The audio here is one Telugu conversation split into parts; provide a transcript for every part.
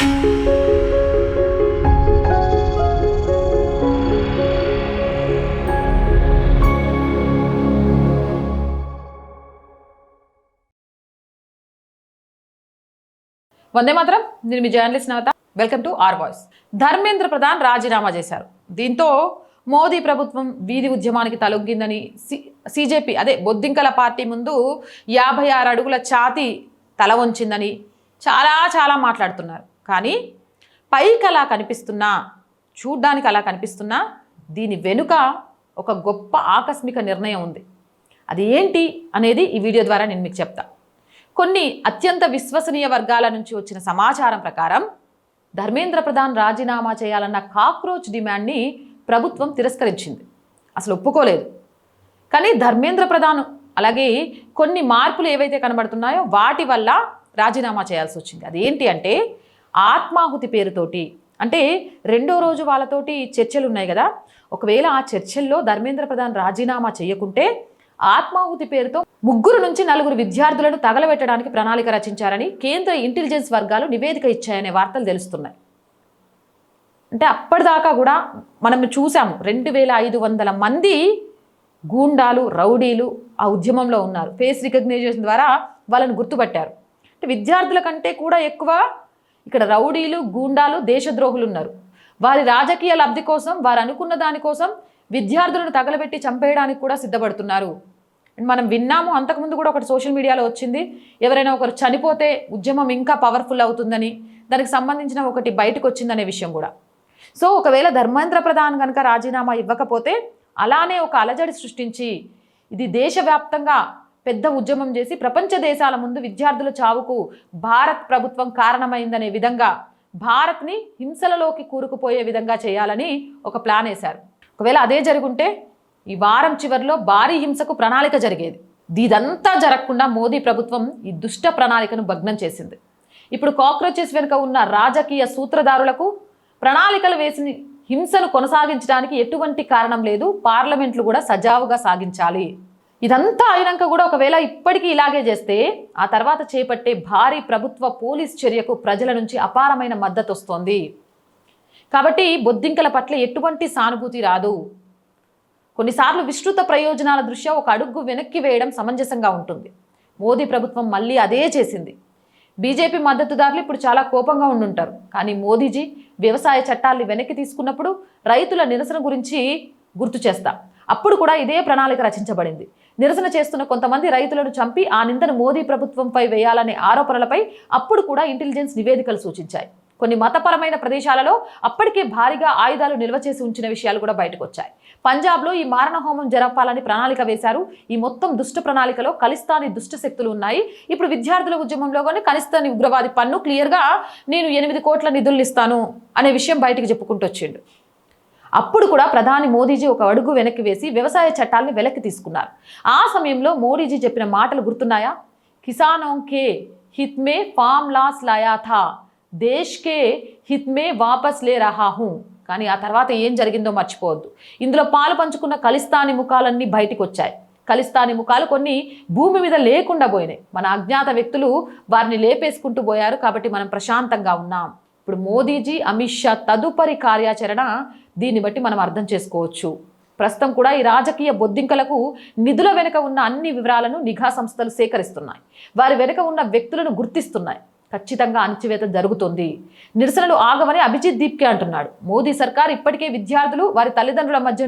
వందే మాత్రం. నేను మీ journalist Navata. Welcome to R voice. Dharmendra Pradhan రాజీనామా చేశారు. దీంతో మోదీ ప్రభుత్వం వీధి ఉద్యమానికి తలొగ్గిందని సిజేపీ అదే బొద్దింకల పార్టీ ముందు 56 అడుగుల ఛాతీ తల వంచిందని చాలా మాట్లాడుతున్నారు. కానీ పైకి అలా కనిపిస్తున్నా, చూడ్డానికి అలా కనిపిస్తున్నా దీని వెనుక ఒక గొప్ప ఆకస్మిక నిర్ణయం ఉంది. అది ఏంటి అనేది ఈ వీడియో ద్వారా నేను మీకు చెప్తా. కొన్ని అత్యంత విశ్వసనీయ వర్గాల నుంచి వచ్చిన సమాచారం ప్రకారం ధర్మేంద్ర ప్రధాన్ రాజీనామా చేయాలన్న కాక్రోచ్ డిమాండ్ని ప్రభుత్వం తిరస్కరించింది, అసలు ఒప్పుకోలేదు. కానీ ధర్మేంద్ర ప్రధాన్ అలాగే కొన్ని మార్పులు ఏవైతే కనబడుతున్నాయో వాటి వల్ల రాజీనామా చేయాల్సి వచ్చింది. అదేంటి అంటే ఆత్మాహుతి పేరుతోటి, అంటే రెండో రోజు వాళ్ళతోటి చర్చలు ఉన్నాయి కదా, ఒకవేళ ఆ చర్చల్లో ధర్మేంద్ర ప్రధాన్ రాజీనామా చేయకుంటే ఆత్మాహుతి పేరుతో 3 నుంచి 4 విద్యార్థులను తగలబెట్టడానికి ప్రణాళిక రచించారని కేంద్ర ఇంటెలిజెన్స్ వర్గాలు నివేదిక ఇచ్చాయనే వార్తలు తెలుస్తున్నాయి. అంటే అప్పటిదాకా కూడా మనం చూసాము 2500 మంది గూండాలు, రౌడీలు ఆ ఉద్యమంలో ఉన్నారు. ఫేస్ రికగ్నైజేషన్ ద్వారా వాళ్ళని గుర్తుపట్టారు. అంటే విద్యార్థుల కంటే కూడా ఎక్కువ ఇక్కడ రౌడీలు, గూండాలు, దేశద్రోహులు ఉన్నారు. వారి రాజకీయ లబ్ధి కోసం, వారు అనుకున్న దానికోసం విద్యార్థులను తగలబెట్టి చంపేయడానికి కూడా సిద్ధపడుతున్నారు. మనం విన్నాము, అంతకుముందు కూడా ఒకటి సోషల్ మీడియాలో వచ్చింది, ఎవరైనా ఒకరు చనిపోతే ఉద్యమం ఇంకా పవర్ఫుల్ అవుతుందని, దానికి సంబంధించిన ఒకటి బయటకు వచ్చిందనే విషయం కూడా. సో ఒకవేళ ధర్మేంద్ర ప్రధాన్ కనుక రాజీనామా ఇవ్వకపోతే అలానే ఒక అలజడి సృష్టించి ఇది దేశవ్యాప్తంగా పెద్ద ఉద్యమం చేసి ప్రపంచ దేశాల ముందు విద్యార్థుల చావుకు భారత్ ప్రభుత్వం కారణమైందనే విధంగా, భారత్ని హింసలలోకి కూరుకుపోయే విధంగా చేయాలని ఒక ప్లాన్ వేశారు. ఒకవేళ అదే జరుగుంటే ఈ వారం చివరిలో భారీ హింసకు ప్రణాళిక జరిగేది. ఇదంతా జరగకుండా మోదీ ప్రభుత్వం ఈ దుష్ట ప్రణాళికను భగ్నం చేసింది. ఇప్పుడు కాక్రోచెస్ వెనుక ఉన్న రాజకీయ సూత్రధారులకు ప్రణాళికలు వేసి హింసను కొనసాగించడానికి ఎటువంటి కారణం లేదు. పార్లమెంట్లు కూడా సజావుగా సాగించాలి. ఇదంతా అయినాక కూడా ఒకవేళ ఇప్పటికీ ఇలాగే చేస్తే ఆ తర్వాత చేపట్టే భారీ ప్రభుత్వ పోలీస్ చర్యకు ప్రజల నుంచి అపారమైన మద్దతు వస్తోంది. కాబట్టి బొద్దింకల పట్ల ఎటువంటి సానుభూతి రాదు. కొన్నిసార్లు విస్తృత ప్రయోజనాల దృష్ట్యా ఒక అడుగు వెనక్కి వేయడం సమంజసంగా ఉంటుంది. మోదీ ప్రభుత్వం మళ్ళీ అదే చేసింది. బీజేపీ మద్దతుదారులు ఇప్పుడు చాలా కోపంగా ఉండుంటారు. కానీ మోదీజీ వ్యవసాయ చట్టాల్ని వెనక్కి తీసుకున్నప్పుడు రైతుల నిరసన గురించి గుర్తు చేస్తా. అప్పుడు కూడా ఇదే ప్రణాళిక రచించబడింది. నిరసన చేస్తున్న కొంతమంది రైతులను చంపి ఆ నిందను మోదీ ప్రభుత్వంపై వేయాలనే ఆరోపణలపై అప్పుడు కూడా ఇంటెలిజెన్స్ నివేదికలు సూచించాయి. కొన్ని మతపరమైన ప్రదేశాలలో అప్పటికే భారీగా ఆయుధాలు నిల్వ చేసి ఉంచిన విషయాలు కూడా బయటకు వచ్చాయి. పంజాబ్లో ఈ మారణ హోమం జరపాలని ప్రణాళిక వేశారు. ఈ మొత్తం దుష్ట ప్రణాళికలో ఖలిస్తానీ దుష్ట శక్తులు ఉన్నాయి. ఇప్పుడు విద్యార్థుల ఉద్యమంలో కానీ ఖలిస్తానీ ఉగ్రవాది పన్ను క్లియర్గా నేను 8 కోట్ల నిధులు ఇస్తాను అనే విషయం బయటికి చెప్పుకుంటూ వచ్చిండు. అప్పుడు కూడా ప్రధాని మోదీజీ ఒక అడుగు వెనక్కి వేసి వ్యవసాయ చట్టాలని వెనక్కి తీసుకున్నారు. ఆ సమయంలో మోడీజీ చెప్పిన మాటలు గుర్తున్నాయా? కిసానోं के हित में फार्म लॉस लाया था, దేశ్ కే హిత్ మే వాపస్ లే రహా హూ. కానీ ఆ తర్వాత ఏం జరిగిందో మర్చిపోవద్దు. ఇందులో పాలు పంచుకున్న ఖలిస్తానీ ముఖాలన్నీ బయటికి వచ్చాయి. ఖలిస్తానీ ముఖాలు కొన్ని భూమి మీద లేకుండా పోయినాయి. మన అజ్ఞాత వ్యక్తులు వారిని లేపేసుకుంటూ పోయారు. కాబట్టి మనం ప్రశాంతంగా ఉన్నాం. ఇప్పుడు మోదీజీ, అమిత్ షా తదుపరి కార్యాచరణ దీన్ని బట్టి మనం అర్థం చేసుకోవచ్చు. ప్రస్తుతం కూడా ఈ రాజకీయ బొద్దింకలకు నిధుల వెనుక ఉన్న అన్ని వివరాలను నిఘా సంస్థలు సేకరిస్తున్నాయి. వారి వెనుక ఉన్న వ్యక్తులను గుర్తిస్తున్నాయి. ఖచ్చితంగా అణచివేత జరుగుతుంది. నిరసనలు ఆగవని అభిజిత్ దీప్కే అంటున్నాడు. మోదీ సర్కార్ ఇప్పటికే విద్యార్థులు, వారి తల్లిదండ్రుల మధ్య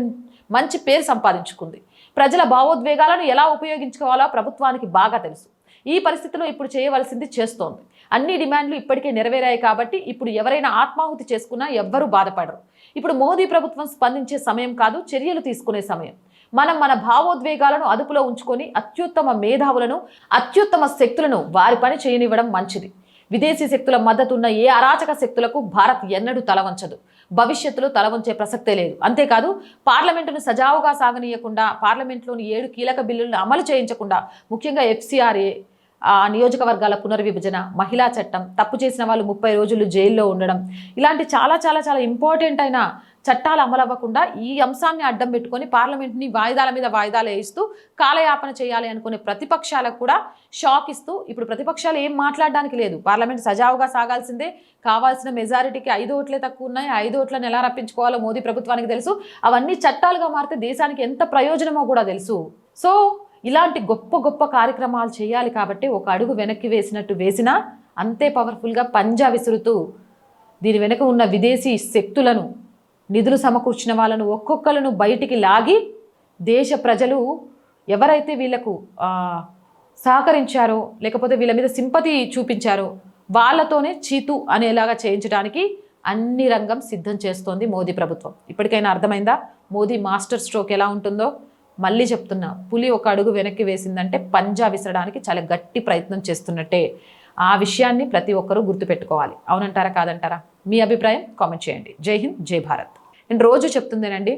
మంచి పేరు సంపాదించుకుంది. ప్రజల భావోద్వేగాలను ఎలా ఉపయోగించుకోవాలో ప్రభుత్వానికి బాగా తెలుసు. ఈ పరిస్థితిలో ఇప్పుడు చేయవలసింది చేస్తోంది. అన్ని డిమాండ్లు ఇప్పటికే నెరవేరాయి. కాబట్టి ఇప్పుడు ఎవరైనా ఆత్మాహుతి చేసుకున్నా ఎవ్వరూ బాధపడరు. ఇప్పుడు మోదీ ప్రభుత్వం స్పందించే సమయం కాదు, చర్యలు తీసుకునే సమయం. మనం మన భావోద్వేగాలను అదుపులో ఉంచుకొని అత్యుత్తమ మేధావులను, అత్యుత్తమ శక్తులను వారి పని చేయనివ్వడం మంచిది. విదేశీ శక్తుల మద్దతు ఉన్న ఏ అరాచక శక్తులకు భారత్ ఎన్నడూ తలవంచదు. భవిష్యత్తులో తలవంచే ప్రసక్తే లేదు. అంతేకాదు పార్లమెంటును సజావుగా సాగనీయకుండా, పార్లమెంట్లోని 7 కీలక బిల్లులను అమలు చేయించకుండా, ముఖ్యంగా FCRA, నియోజకవర్గాల పునర్విభజన, మహిళా చట్టం, తప్పు చేసిన వాళ్ళు 30 రోజులు జైల్లో ఉండడం, ఇలాంటి చాలా చాలా చాలా ఇంపార్టెంట్ అయిన చట్టాలు అమలవ్వకుండా ఈ అంశాన్ని అడ్డం పెట్టుకొని పార్లమెంట్ని వాయిదాల మీద వాయిదాలు వేయిస్తూ కాలయాపన చేయాలి అనుకునే ప్రతిపక్షాలకు కూడా షాక్ ఇస్తూ ఇప్పుడు ప్రతిపక్షాలు ఏం మాట్లాడడానికి లేదు. పార్లమెంట్ సజావుగా సాగాల్సిందే. కావాల్సిన మెజారిటీకి 5 ఓట్లే తక్కువ ఉన్నాయి. 5 ఓట్లను ఎలా రప్పించుకోవాలో మోదీ ప్రభుత్వానికి తెలుసు. అవన్నీ చట్టాలుగా మారితే దేశానికి ఎంత ప్రయోజనమో కూడా తెలుసు. సో ఇలాంటి గొప్ప గొప్ప కార్యక్రమాలు చేయాలి కాబట్టి ఒక అడుగు వెనక్కి వేసినట్టు వేసినా అంతే పవర్ఫుల్గా పంజా విసురుతూ దీని వెనుక ఉన్న విదేశీ శక్తులను, నిధులు సమకూర్చిన వాళ్ళను ఒక్కొక్కలను బయటికి లాగి దేశ ప్రజలు ఎవరైతే వీళ్లకు సహకరించారో లేకపోతే వీళ్ళ మీద సింపతి చూపించారో వాళ్ళతోనే చీతు అనేలాగా చేయించడానికి అన్ని రంగం సిద్ధం చేస్తోంది మోదీ ప్రభుత్వం. ఇప్పటికైనా అర్థమైందా మోదీ మాస్టర్ స్ట్రోక్ ఎలా ఉంటుందో? మళ్ళీ చెప్తున్నా, పులి ఒక అడుగు వెనక్కి వేసిందంటే పంజా విసరడానికి చాలా గట్టి ప్రయత్నం చేస్తున్నట్టే. ఆ విషయాన్ని ప్రతి ఒక్కరూ గుర్తుపెట్టుకోవాలి. అవునంటారా కాదంటారా? మీ అభిప్రాయం కామెంట్ చేయండి. జై హింద్, జై భారత్. నేను రోజు చెప్తుందేనండి,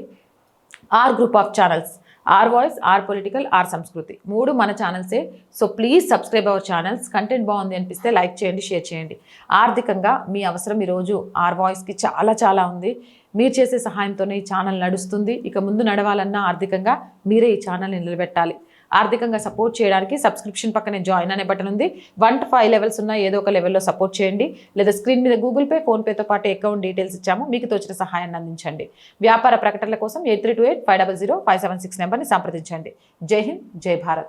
R group of channels, R voice, R political, R Samskruti 3 మన ఛానల్సే. So please subscribe our channels. Content బాగుంది అనిపిస్తే లైక్ చేయండి, షేర్ చేయండి. ఆర్థికంగా మీ అవసరం ఈరోజు ఆర్ వాయిస్కి చాలా చాలా ఉంది. మీరు చేసే సహాయంతోనే ఈ ఛానల్ నడుస్తుంది. ఇక ముందు నడవాలన్నా ఆర్థికంగా మీరే ఈ ఛానల్ని నిలబెట్టాలి. ఆర్థికంగా సపోర్ట్ చేయడానికి సబ్స్క్రిప్షన్ పక్కనే జాయిన్ అనే బటన్ ఉంది. 1 to 5 లెవెల్స్ ఉన్న ఏదో ఒక లెవెల్లో సపోర్ట్ చేయండి. లేదా స్క్రీన్ మీద గూగుల్ పే, ఫోన్పేతో పాటు అకౌంట్ డీటెయిల్స్ ఇచ్చాము, మీకు తోచిన సహాయాన్ని అందించండి. వ్యాపార ప్రకటనల కోసం 8328500576 నెంబర్ని సంప్రదించండి. జై హింద్, జై భారత్.